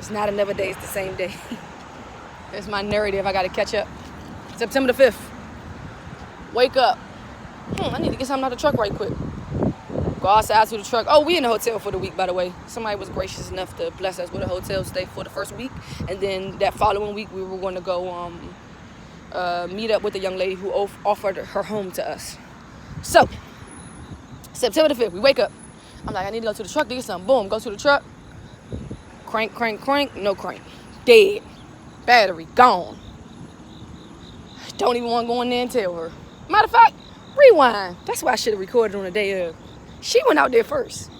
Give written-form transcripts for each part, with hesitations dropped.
It's not another day, it's the same day. It's my narrative, I gotta catch up. September the 5th. Wake up. I need to get something out of the truck right quick. Go outside to the truck. Oh, we in the hotel for the week, by the way. Somebody was gracious enough to bless us with a hotel stay for the first week. And then that following week, we were going to go meet up with a young lady who offered her home to us. So, September the 5th, we wake up. I'm like, I need to go to the truck to get something. Boom, go to the truck. Crank, crank, crank. No crank. Dead. Battery gone. Don't even want to go in there and tell her. Matter of fact, rewind. That's why I should have recorded on the day of. She went out there first.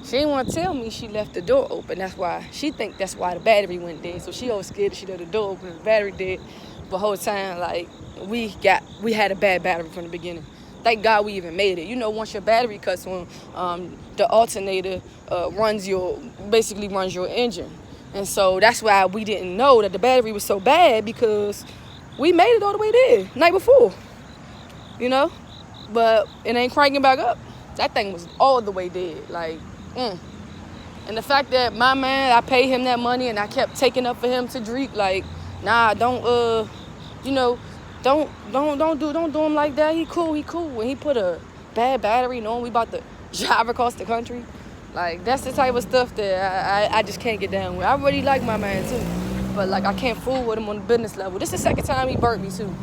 She didn't want to tell me she left the door open. That's why that's why the battery went dead. So she always scared that she left the door open, the battery dead. The whole time, like, we had a bad battery from the beginning. Thank God we even made it. You know, once your battery cuts on, the alternator runs your engine. And so that's why we didn't know that the battery was so bad, because we made it all the way there night before, you know, but it ain't cranking back up. That thing was all the way dead, like, And the fact that my man, I paid him that money and I kept taking up for him to drink, like, nah, don't do him like that. He cool. When he put a bad battery, knowing we about to drive across the country, like, that's the type of stuff that I just can't get down with. I really like my man too, but like, I can't fool with him on the business level. This is the second time he burnt me too.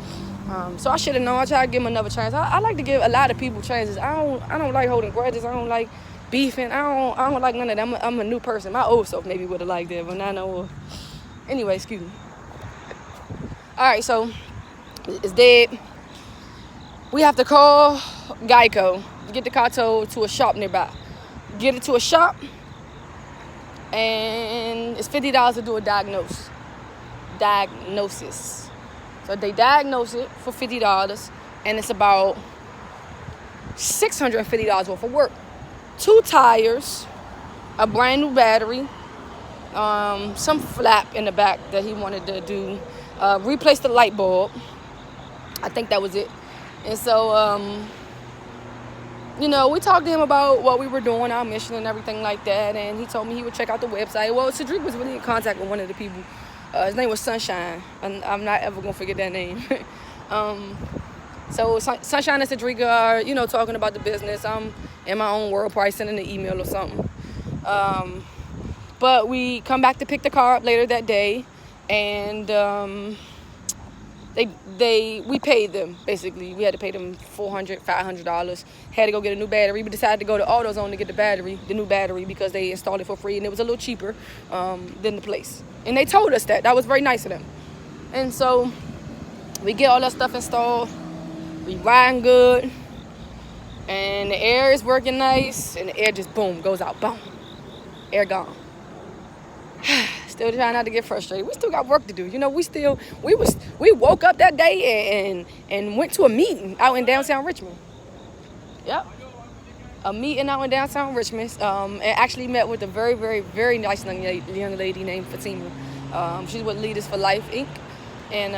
So I should have known. I try to give him another chance. I like to give a lot of people chances. I don't like holding grudges. I don't like beefing. I don't like none of that. I'm a new person. My old self maybe would have liked it, but now I know. Anyway, excuse me. All right, so it's dead. We have to call Geico to get the car towed to a shop nearby. Get it to a shop, and it's $50 to do a diagnosis. So they diagnose it for $50, and it's about $650 worth of work. 2 tires, a brand new battery, some flap in the back that he wanted to do, replace the light bulb. I think that was it. And so, we talked to him about what we were doing, our mission and everything like that, and he told me he would check out the website. Well, Cedric was really in contact with one of the people. His name was Sunshine, and I'm not ever going to forget that name. So Sunshine and Cedric are, talking about the business. I'm in my own world, probably sending an email or something. But we come back to pick the car up later that day, and we paid them, basically. We had to pay them $400, $500. Had to go get a new battery. We decided to go to AutoZone to get the new battery, because they installed it for free, and it was a little cheaper than the place. And they told us that. That was very nice of them. And so we get all that stuff installed. We riding good. And the air is working nice. And the air just, boom, goes out. Boom. Air gone. Still trying not to get frustrated. We still got work to do. We woke up that day and went to a meeting out in downtown Richmond. Yep. A meeting out in downtown Richmond. And actually met with a very, very, very nice young lady named Fatima. She's with Leaders for Life, Inc. And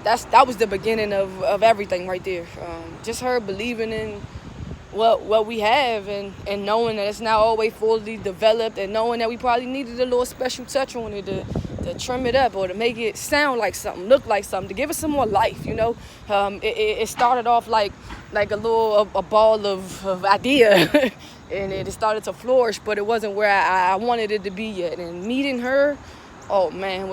that was the beginning of everything right there. Just her believing in what we have, and knowing that it's not always fully developed, and knowing that we probably needed a little special touch on it to trim it up, or to make it sound like something, look like something, to give it some more life. It started off like a ball of idea, and it started to flourish, but it wasn't where I wanted it to be yet. And meeting her, oh man,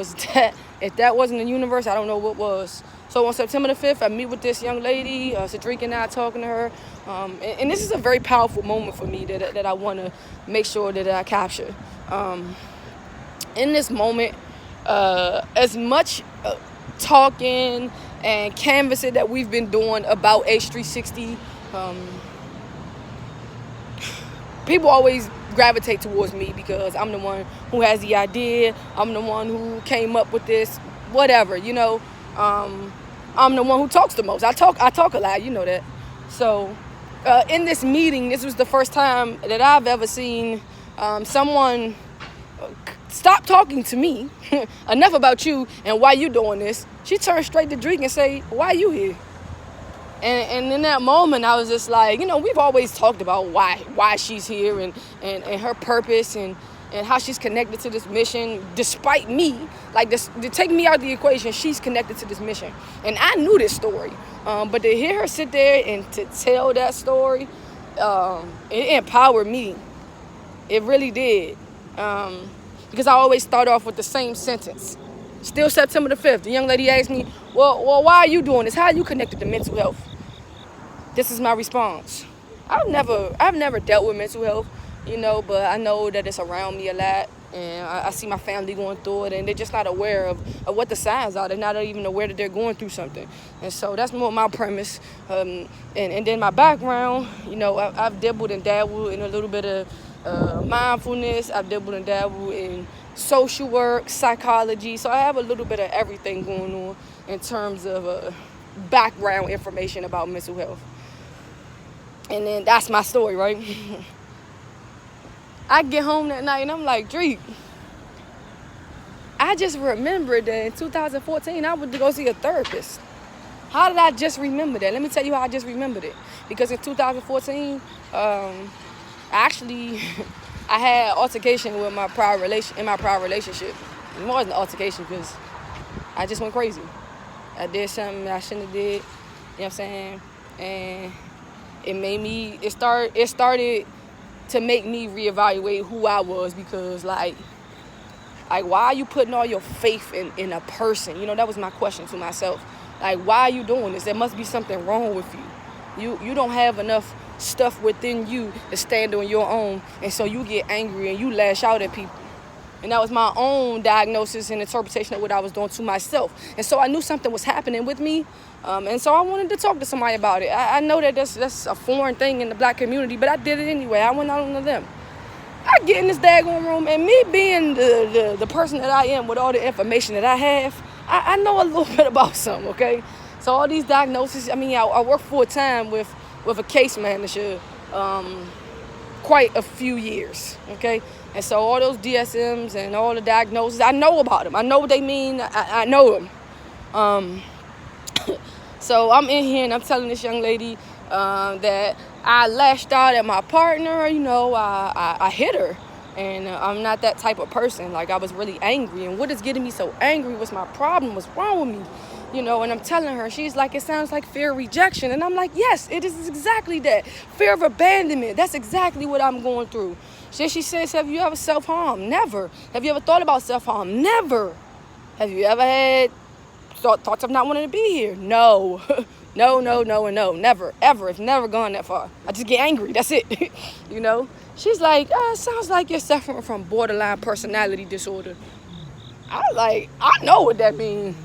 if that wasn't the universe, I don't know what was. So on September the 5th, I meet with this young lady, Cedric and I talking to her. And this is a very powerful moment for me that I want to make sure that I capture. In this moment, as much talking and canvassing that we've been doing about H360, people always gravitate towards me, because I'm the one who has the idea. I'm the one who came up with this, whatever, I'm the one who talks the most. I talk a lot, you know that. So in this meeting, this was the first time that I've ever seen someone stop talking to me. Enough about you and why you doing this. She turned straight to Drake and say, why you here? And in that moment, I was just like, we've always talked about why she's here and her purpose. And and how she's connected to this mission despite me. Like, this, to take me out of the equation, she's connected to this mission. And I knew this story. But to hear her sit there and to tell that story, it empowered me. It really did. Because I always start off with the same sentence. Still September the 5th, the young lady asked me, well, why are you doing this? How are you connected to mental health? This is my response. I've never dealt with mental health, but I know that it's around me a lot. And I see my family going through it, and they're just not aware of what the signs are. They're not even aware that they're going through something. And so that's more my premise. And then my background, I've dabbled and dabbled in a little bit of mindfulness. I've dabbled and dabbled in social work, psychology. So I have a little bit of everything going on in terms of background information about mental health. And then that's my story, right? I get home that night and I'm like, Drake, I just remembered that in 2014 I went to go see a therapist. How did I just remember that? Let me tell you how I just remembered it. Because in 2014, actually, I had altercation with my prior relationship. It wasn't an altercation because I just went crazy. I did something I shouldn't have did. You know what I'm saying? And it started to make me reevaluate who I was, because like why are you putting all your faith in a person? That was my question to myself. Like, why are you doing this? There must be something wrong with you. You don't have enough stuff within you to stand on your own, and so you get angry and you lash out at people. And that was my own diagnosis and interpretation of what I was doing to myself. And so I knew something was happening with me. And so I wanted to talk to somebody about it. I know that that's a foreign thing in the black community, but I did it anyway. I went out on them. I get in this daggone room, and me being the person that I am with all the information that I have, I know a little bit about something, okay? So all these diagnoses, I work full time with a case manager quite a few years, okay? And so all those DSMs and all the diagnoses, I know about them. I know what they mean. I know them. So I'm in here and I'm telling this young lady that I lashed out at my partner. I hit her. And I'm not that type of person. Like, I was really angry. And what is getting me so angry was my problem. What's wrong with me? And I'm telling her, she's like, it sounds like fear of rejection. And I'm like, yes, it is exactly that. Fear of abandonment. That's exactly what I'm going through. She says, have you ever self-harmed? Never. Have you ever thought about self-harm? Never. Have you ever had thoughts of not wanting to be here? No. No, never, ever. It's never gone that far. I just get angry. That's it. She's like, it sounds like you're suffering from borderline personality disorder. I was like, I know what that means.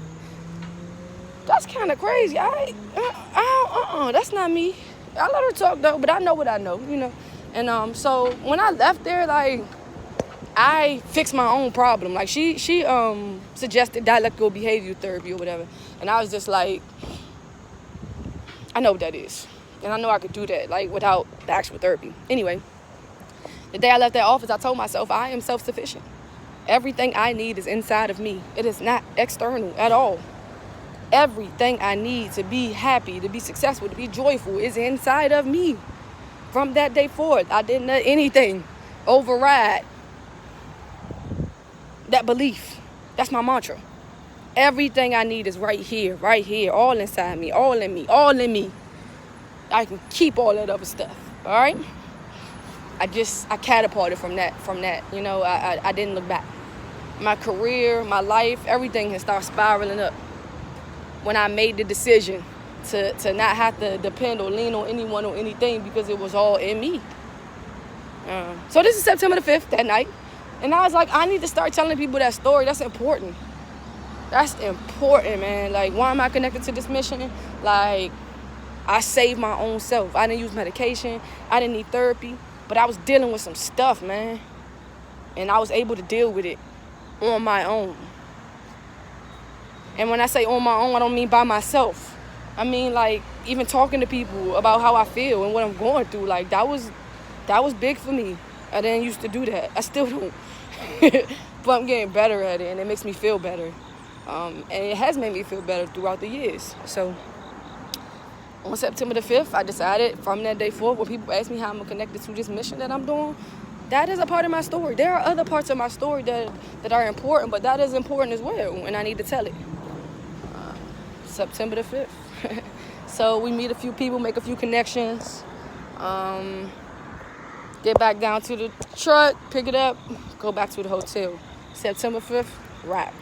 That's kind of crazy. That's not me. I let her talk though, but I know what I know, And so when I left there, like, I fixed my own problem. Like, she suggested dialectical behavior therapy or whatever, and I was just like, I know what that is, and I know I could do that, like, without the actual therapy. Anyway, the day I left that office, I told myself I am self-sufficient. Everything I need is inside of me. It is not external at all. Everything I need to be happy, to be successful, to be joyful is inside of me. From that day forward, I didn't let anything override that belief. That's my mantra. Everything I need is right here, all inside me, all in me. I can keep all that other stuff, all right? I catapulted from that. I didn't look back. My career, my life, everything has started spiraling up when I made the decision to not have to depend or lean on anyone or anything, because it was all in me. So this is September the 5th, that night. And I was like, I need to start telling people that story. That's important. That's important, man. Like, why am I connected to this mission? Like, I saved my own self. I didn't use medication. I didn't need therapy. But I was dealing with some stuff, man. And I was able to deal with it on my own. And when I say on my own, I don't mean by myself. I mean, like, even talking to people about how I feel and what I'm going through. Like, that was big for me. I didn't used to do that. I still don't. But I'm getting better at it, and it makes me feel better. And it has made me feel better throughout the years. So on September the 5th, I decided from that day forward, when people ask me how I'm connected to this mission that I'm doing, that is a part of my story. There are other parts of my story that are important, but that is important as well, and I need to tell it. September the 5th. So we meet a few people, make a few connections, get back down to the truck, pick it up, go back to the hotel. September 5th, wrap.